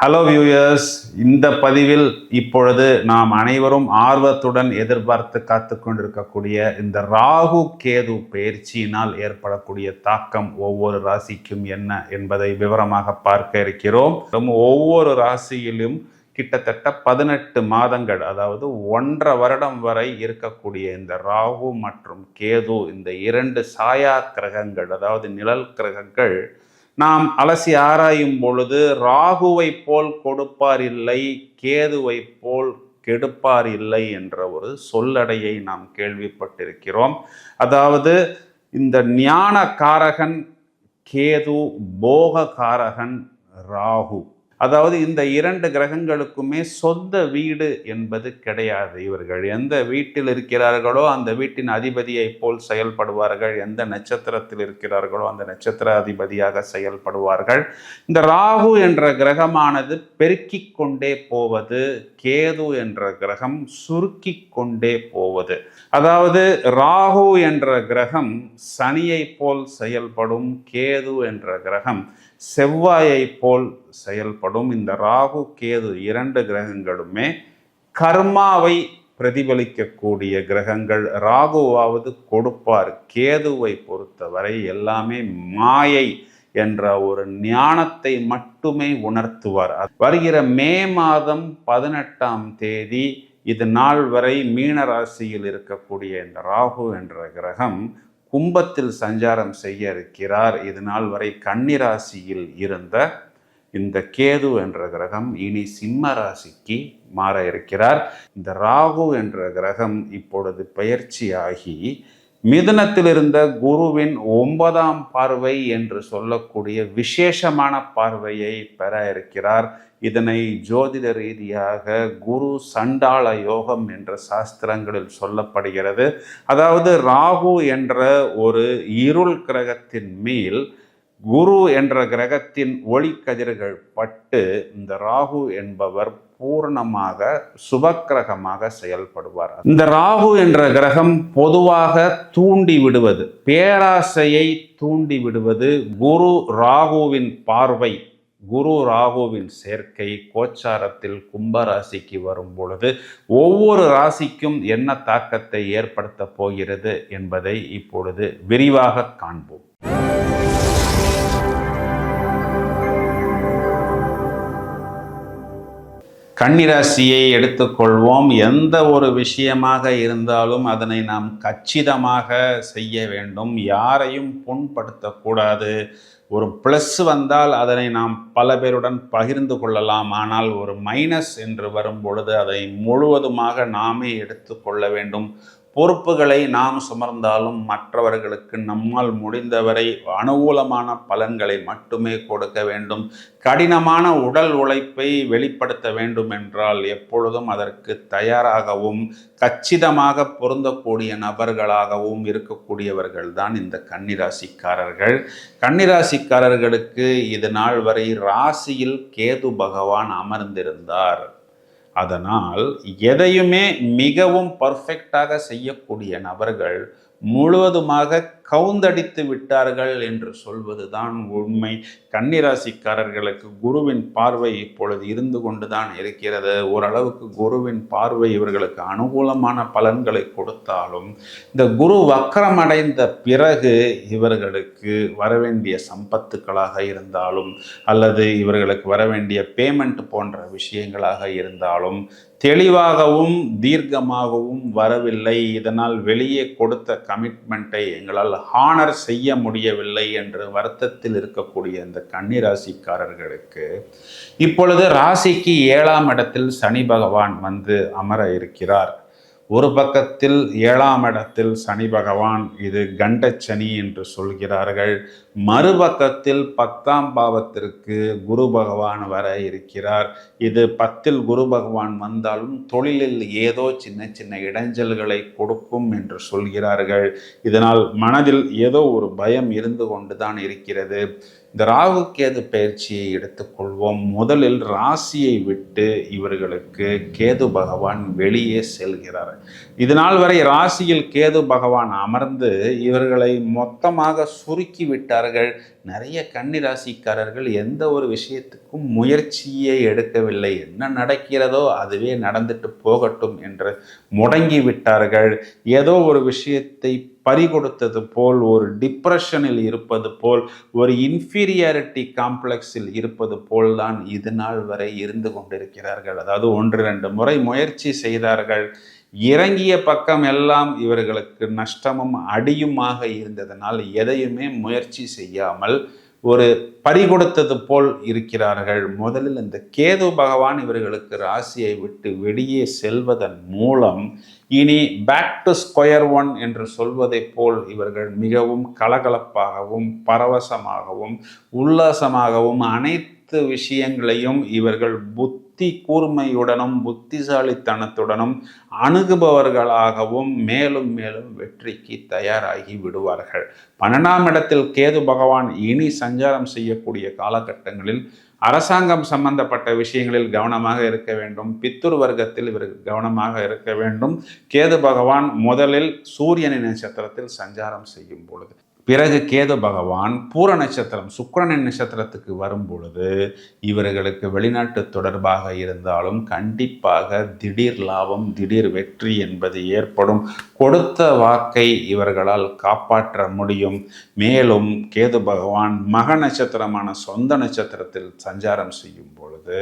Hello viewers, இந்த பதிவில் இப்பொழுது நாம் அனைவரும் ஆர்வத்துடன் எதிர்பார்த்து காத்து கொண்டிருக்கக்கூடிய இந்த ராகு கேது பயிற்சியினால் ஏற்படக்கூடிய தாக்கம் ஒவ்வொரு ராசிக்கும் என்ன என்பதை விவரமாக பார்க்க இருக்கிறோம். ஒவ்வொரு ராசியிலும் கிட்டத்தட்ட 18 மாதங்கள், அதாவது 1.5 வருடம் வரை இருக்கக்கூடிய இந்த ராகு மற்றும் கேது, இந்த 2 சாயா கிரகங்கள், அதாவது நிழல் கிரகங்கள், நாம் அலசி ஆராயும் பொழுது ராகுவை போல் கொடுப்பார் இல்லை, கேதுவை போல் கெடுப்பார் இல்லை என்ற ஒரு சொல்லடையை நாம் கேள்விப்பட்டிருக்கிறோம். அதாவது இந்த ஞான காரகன் கேது, போக காரகன் ராகு. அதாவது இந்த 2 கிரகங்களுக்குமே சொந்த வீடு என்பது கிடையாது. இவர்கள் எந்த வீட்டில் இருக்கிறார்களோ அந்த வீட்டின் அதிபதியை போல் செயல்படுவார்கள், எந்த நட்சத்திரத்தில் இருக்கிறார்களோ அந்த நட்சத்திர அதிபதியாக செயல்படுவார்கள். இந்த ராகு என்ற கிரகமானது பெருக்கிக் கொண்டே போவது, கேது என்ற கிரகம் சுருக்கி கொண்டே போவது. அதாவது ராகு என்ற கிரகம் சனியை போல் செயல்படும், கேது என்ற கிரகம் செவ்வாயை போல் செயல்படும். இந்த ராகு கேது 2 கிரகங்களுமே கர்மாவை பிரதிபலிக்கக்கூடிய கிரகங்கள். ராகுவாவது கொடுப்பார், கேதுவை பொறுத்தவரை எல்லாமே மாயை என்ற ஒரு ஞானத்தை மட்டுமே உணர்த்துவார். வருகிற மே மாதம் 18ஆம் தேதி இது நாள் வரை மீன ராசியில் இருக்கக்கூடிய இந்த ராகு என்ற கிரகம் கும்பத்தில் சஞ்சாரம் செய்ய இருக்கிறார். இது நாள் வரை கன்னி ராசியில் இருந்த இந்த கேது என்ற கிரகம் இனி சிம்ம ராசிக்கு மாற இருக்கிறார். இந்த ராகு என்ற கிரகம் இப்பொழுது பயிற்சியாகி மிதுனத்தில் இருந்த குருவின் 9ஆம் பார்வை என்று சொல்லக்கூடிய விசேஷமான பார்வையை பெற இருக்கிறார். இதனை ஜோதிட ரீதியாக குரு சண்டாள யோகம் என்ற சாஸ்திரங்களில் சொல்லப்படுகிறது. அதாவது ராகு என்ற ஒரு இருள் கிரகத்தின் மேல் குரு என்ற கிரகத்தின் ஒளி கதிர்கள் பட்டு இந்த ராகு என்பவர் பூர்ணமாக சுபக்கிரகமாக செயல்படுவார். இந்த ராகு என்ற கிரகம் பொதுவாக தூண்டி விடுவது, பேராசையை தூண்டி விடுவது. குரு ராகுவின் பார்வை, குரு ராகுவின் சேர்க்கை கோச்சாரத்தில் கும்பராசிக்கு வரும் பொழுது ஒவ்வொரு ராசிக்கும் என்ன தாக்கத்தை ஏற்படுத்த போகிறது என்பதை இப்பொழுது விரிவாக காண்போம். கன்னிராசியை எடுத்துக்கொள்வோம். எந்த ஒரு விஷயமாக இருந்தாலும் அதனை நாம் கச்சிதமாக செய்ய வேண்டும். யாரையும் புண்படுத்தக்கூடாது. ஒரு ப்ளஸ் வந்தால் அதனை நாம் பல பேருடன் பகிர்ந்து கொள்ளலாம். ஆனால் ஒரு மைனஸ் என்று வரும் பொழுது அதை முழுவதுமாக நாமே எடுத்துக்கொள்ள வேண்டும். பொறுப்புகளை நாம் சுமர்ந்தாலும் மற்றவர்களுக்கு நம்மால் முடிந்தவரை அனுகூலமான பலன்களை மட்டுமே கொடுக்க வேண்டும். கடினமான உடல் உழைப்பை வெளிப்படுத்த வேண்டும் என்றால் எப்பொழுதும் அதற்கு தயாராகவும் கச்சிதமாக பொருந்தக்கூடிய நபர்களாகவும் இருக்கக்கூடியவர்கள் தான் இந்த கன்னிராசிக்காரர்கள். கன்னிராசிக்காரர்களுக்கு இது நாள் வரை ராசியில் கேது பகவான் அமர்ந்திருந்தார். அதனால் எதையுமே மிகவும் பர்ஃபெக்டாக செய்யக்கூடிய நபர்கள் முழுவதுமாக கவுந்தடித்து விட்டார்கள் என்று சொல்வதுதான் உண்மை. கன்னிராசிக்காரர்களுக்கு குருவின் பார்வை இப்பொழுது இருந்து கொண்டுதான் இருக்கிறது. ஓரளவுக்கு குருவின் பார்வை இவர்களுக்கு அனுகூலமான பலன்களை கொடுத்தாலும் இந்த குரு வக்கரமடைந்த பிறகு இவர்களுக்கு வரவேண்டிய சம்பத்துக்களாக இருந்தாலும் அல்லது இவர்களுக்கு வரவேண்டிய பேமெண்ட் போன்ற விஷயங்களாக இருந்தாலும் தெளிவாகவும் தீர்க்கமாகவும் வரவில்லை. இதனால் வெளியே கொடுத்த கமிட்மெண்ட்டை எங்களால் ஹானர் செய்ய முடியவில்லை என்று வருத்தத்தில் இருக்கக்கூடிய இந்த கன்னிராசிக்காரர்களுக்கு இப்பொழுது ராசிக்கு 7ஆம் இடத்தில் சனி பகவான் வந்து அமர இருக்கிறார். ஒரு பக்கத்தில் 7ஆம் இடத்தில் சனி பகவான், இது கண்டச்சனி என்று சொல்கிறார்கள். மறுபக்கத்தில் 10ஆம் பாவத்திற்கு குரு பகவான் வர இருக்கிறார். இது 10இல் குரு பகவான் வந்தாலும் தொழிலில் ஏதோ சின்ன சின்ன இடைஞ்சல்களை கொடுக்கும் என்று சொல்கிறார்கள். இதனால் மனதில் ஏதோ ஒரு பயம் இருந்து கொண்டுதான் இருக்கிறது. இந்த ராகு கேது பயிற்சியை எடுத்துக்கொள்வோம். முதலில் ராசியை விட்டு இவர்களுக்கு கேது பகவான் வெளியே செல்கிறார். இது நாள் வரை ராசியில் கேது பகவான் அமர்ந்து இவர்களை மொத்தமாக சுருக்கி விட்டார்கள். நிறைய கன்னி ராசிக்காரர்கள் எந்த ஒரு விஷயத்துக்கும் முயற்சியே எடுக்கவில்லை. என்ன நடக்கிறதோ அதுவே நடந்துட்டு போகட்டும் என்று முடங்கி விட்டார்கள். ஏதோ ஒரு விஷயத்தை பறிகொடுத்தது போல், ஒரு டிப்ரெஷனில் இருப்பது போல், ஒரு இன்ஃபீரியாரிட்டி காம்ப்ளெக்ஸில் இருப்பது போல் தான் இது நாள் வரை இருந்து கொண்டிருக்கிறார்கள். அதாவது 1-2 முறை முயற்சி செய்தார்கள். இறங்கிய பக்கம் எல்லாம் இவர்களுக்கு நஷ்டமும் அடியுமாக இருந்ததனால் எதையுமே முயற்சி செய்யாமல் ஒரு பறிகொடுத்தது போல் இருக்கிறார்கள். முதலில் இந்த கேது பகவான் இவர்களுக்கு ராசியை விட்டு வெளியே செல்வதன் மூலம் இனி பேக் டு ஸ்கொயர் ஒன் என்று சொல்வதை போல் இவர்கள் மிகவும் கலகலப்பாகவும் பரவசமாகவும் உல்லாசமாகவும் அனைத்து விஷயங்களையும் இவர்கள் புத்தி கூர்மையுடனும் புத்திசாலித்தனத்துடனும் அணுகுபவர்களாகவும் மேலும் மேலும் வெற்றிக்கு தயாராகி விடுவார்கள். 12ஆம் இடத்தில் கேது பகவான் இனி சஞ்சாரம் செய்யக்கூடிய காலகட்டங்களில் அரசாங்கம் சம்பந்தப்பட்ட விஷயங்களில் கவனமாக இருக்க வேண்டும். பித்துரு வர்க்கத்தில் இவர்கள் கவனமாக இருக்க வேண்டும். கேது பகவான் முதலில் சூரியனின் நட்சத்திரத்தில் சஞ்சாரம் செய்யும் பொழுது, பிறகு கேது பகவான் பூர நட்சத்திரம் சுக்கிரனின் நட்சத்திரத்துக்கு வரும் பொழுது இவர்களுக்கு வெளிநாட்டு தொடர்பாக இருந்தாலும் கண்டிப்பாக திடீர் லாபம், திடீர் வெற்றி என்பது ஏற்படும். கொடுத்த வாக்கை இவர்களால் காப்பாற்ற முடியும். மேலும் கேது பகவான் மக நட்சத்திரமான சொந்த நட்சத்திரத்தில் சஞ்சாரம் செய்யும் பொழுது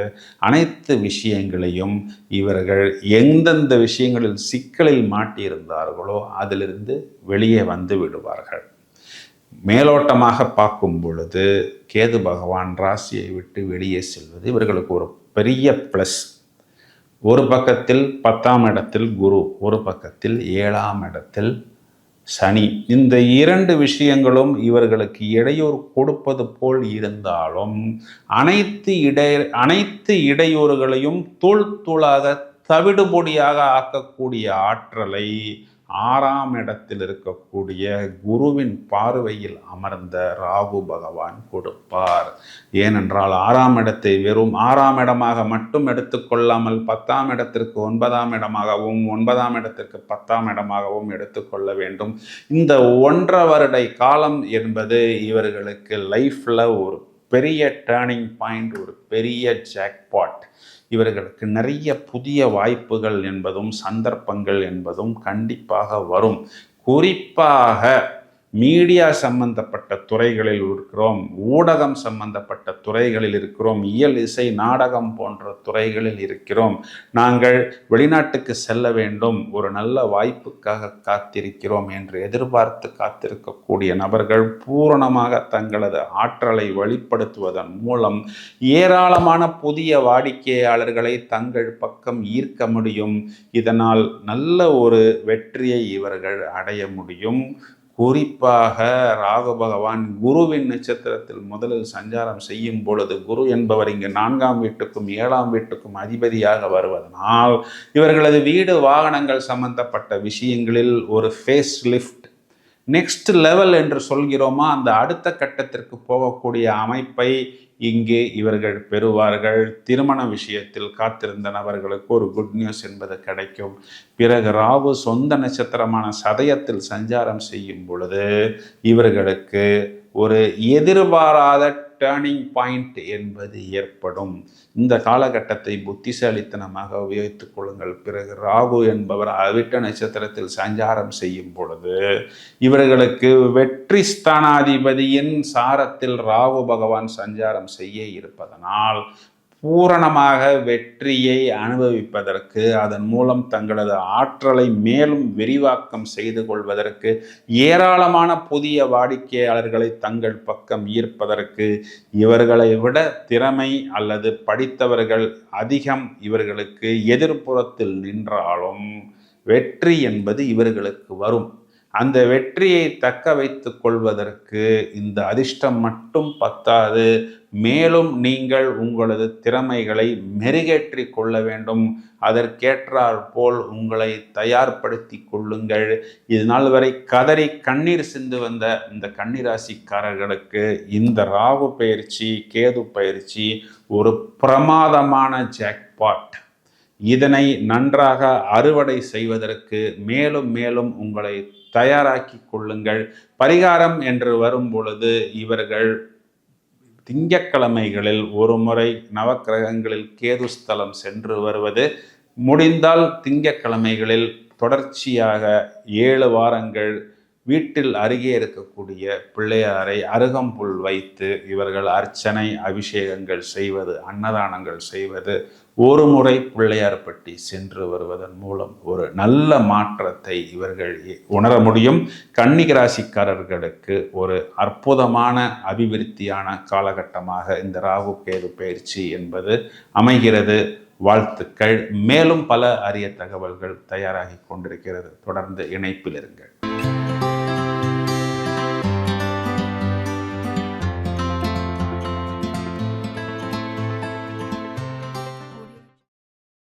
அனைத்து விஷயங்களையும் இவர்கள் எந்தெந்த விஷயங்களில் சிக்கலில் மாட்டியிருந்தார்களோ அதிலிருந்து வெளியே வந்து விடுவார்கள். மேலோட்டமாக பார்க்கும் பொழுது கேது பகவான் ராசியை விட்டு வெளியே செல்வது இவர்களுக்கு ஒரு பெரிய ப்ளஸ். ஒரு பக்கத்தில் 10ஆம் இடத்தில் குரு, ஒரு பக்கத்தில் 7ஆம் இடத்தில் சனி. இந்த 2 விஷயங்களும் இவர்களுக்கு இடையூறு கொடுப்பது போல் இருந்தாலும் அனைத்து இடையூறுகளையும் தூள் தூளாக தவிடுபொடியாக ஆக்கக்கூடிய ஆற்றலை 6ஆம் இடத்தில் இருக்கக்கூடிய குருவின் பார்வையில் அமர்ந்த ராகு பகவான் கொடுப்பார். ஏனென்றால் 6ஆம் இடத்தை வெறும் 6ஆம் இடமாக மட்டும் எடுத்துக்கொள்ளாமல் 10ஆம் இடத்திற்கு 9ஆம் இடமாகவும் 9ஆம் இடத்திற்கு 10ஆம் இடமாகவும் எடுத்துக்கொள்ள வேண்டும். இந்த 1.5 வருட காலம் என்பது இவர்களுக்கு லைஃப்ல ஒரு பெரிய டேர்னிங் பாயிண்ட், ஒரு பெரிய ஜாக்பாட். இவர்களுக்கு நிறைய புதிய வாய்ப்புகள் என்பதும் சந்தர்ப்பங்கள் என்பதும் கண்டிப்பாக வரும். குறிப்பாக மீடியா சம்பந்தப்பட்ட துறைகளில் இருக்கிறோம், ஊடகம் சம்பந்தப்பட்ட துறைகளில் இருக்கிறோம், இயல் இசை நாடகம் போன்ற துறைகளில் இருக்கிறோம். நாங்கள் வெளிநாட்டுக்கு செல்ல வேண்டும், ஒரு நல்ல வாய்ப்புக்காக காத்திருக்கிறோம் என்று எதிர்பார்த்து காத்திருக்கக்கூடிய நபர்கள் பூரணமாக தங்களது ஆற்றலை வெளிப்படுத்துவதன் மூலம் ஏராளமான புதிய வாடிக்கையாளர்களை தங்கள் பக்கம் ஈர்க்க முடியும். இதனால் நல்ல ஒரு வெற்றியை இவர்கள் அடைய முடியும். குறிப்பாக ராகு பகவான் குருவின் நட்சத்திரத்தில் முதலில் சஞ்சாரம் செய்யும் பொழுது, குரு என்பவர் இங்கு 4ஆம் வீட்டுக்கும் 7ஆம் வீட்டுக்கும் அதிபதியாக வருவதனால் இவர்களது வீடு வாகனங்கள் சம்பந்தப்பட்ட விஷயங்களில் ஒரு ஃபேஸ் லிஃப்ட், நெக்ஸ்ட் லெவல் என்று சொல்கிறோமா, அந்த அடுத்த கட்டத்திற்கு போகக்கூடிய அமைப்பை இங்கே இவர்கள் பெறுவார்கள். திருமண விஷயத்தில் காத்திருந்த நபர்களுக்கு ஒரு குட் நியூஸ் என்பது கிடைக்கும். பிறகு ராகு சொந்த நட்சத்திரமான சதயத்தில் சஞ்சாரம் செய்யும் பொழுது இவர்களுக்கு ஒரு எதிர்பாராத டேர்னிங் பாயிண்ட் என்பது ஏற்படும். இந்த காலகட்டத்தை புத்திசாலித்தனமாக உபயோகித்துக் கொள்ளுங்கள். பிறகு ராகு என்பவர் அவிட்ட நட்சத்திரத்தில் சஞ்சாரம் செய்யும் பொழுது இவர்களுக்கு வெற்றி ஸ்தானாதிபதியின் சாரத்தில் ராகு பகவான் சஞ்சாரம் செய்ய இருப்பதனால் பூரணமாக வெற்றியை அனுபவிப்பதற்கு, அதன் மூலம் தங்களது ஆற்றலை மேலும் விரிவாக்கம் செய்து கொள்வதற்கு, ஏராளமான புதிய வாடிக்கையாளர்களை தங்கள் பக்கம் ஈர்ப்பதற்கு இவர்களை விட திறமை அல்லது படித்தவர்கள் அதிகம் இவர்களுக்கு எதிர்ப்புறத்தில் நின்றாலும் வெற்றி என்பது இவர்களுக்கு வரும். அந்த வெற்றியை தக்க வைத்துக் கொள்வதற்கு இந்த அதிர்ஷ்டம் மட்டும் பத்தாது, மேலும் நீங்கள் உங்களது திறமைகளை மெருகேற்றி கொள்ள வேண்டும். அதற்கேற்றாற் போல் உங்களை தயார்படுத்தி கொள்ளுங்கள். இது நாள் வரை கதறி கண்ணீர் சிந்து வந்த இந்த கன்னிராசிக்காரர்களுக்கு இந்த ராகு பயிற்சி, கேது பயிற்சி ஒரு பிரமாதமான ஜாக்பாட். இதனை நன்றாக அறுவடை செய்வதற்கு மேலும் மேலும் உங்களை தயாராக்கி கொள்ளுங்கள். பரிகாரம் என்று வரும் பொழுது இவர்கள் திங்கட்கிழமைகளில் ஒரு முறை நவக்கிரகங்களில் கேது ஸ்தலம் சென்று வருவது, முடிந்தால் திங்கட்கிழமைகளில் தொடர்ச்சியாக 7 வாரங்கள் வீட்டில் அருகே இருக்கக்கூடிய பிள்ளையாரை அருகம்புல் வைத்து இவர்கள் அர்ச்சனை அபிஷேகங்கள் செய்வது, அன்னதானங்கள் செய்வது, ஒரு முறை பிள்ளையார்பட்டி சென்று வருவதன் மூலம் ஒரு நல்ல மாற்றத்தை இவர்கள் உணர முடியும். கன்னிக ராசிக்காரர்களுக்கு ஒரு அற்புதமான அபிவிருத்தியான காலகட்டமாக இந்த ராகு கேது பயிற்சி என்பது அமைகிறது. வாழ்த்துக்கள். மேலும் பல அரிய தகவல்கள் தயாராகி கொண்டிருக்கிறது. தொடர்ந்து இணைப்பில் இருங்கள்.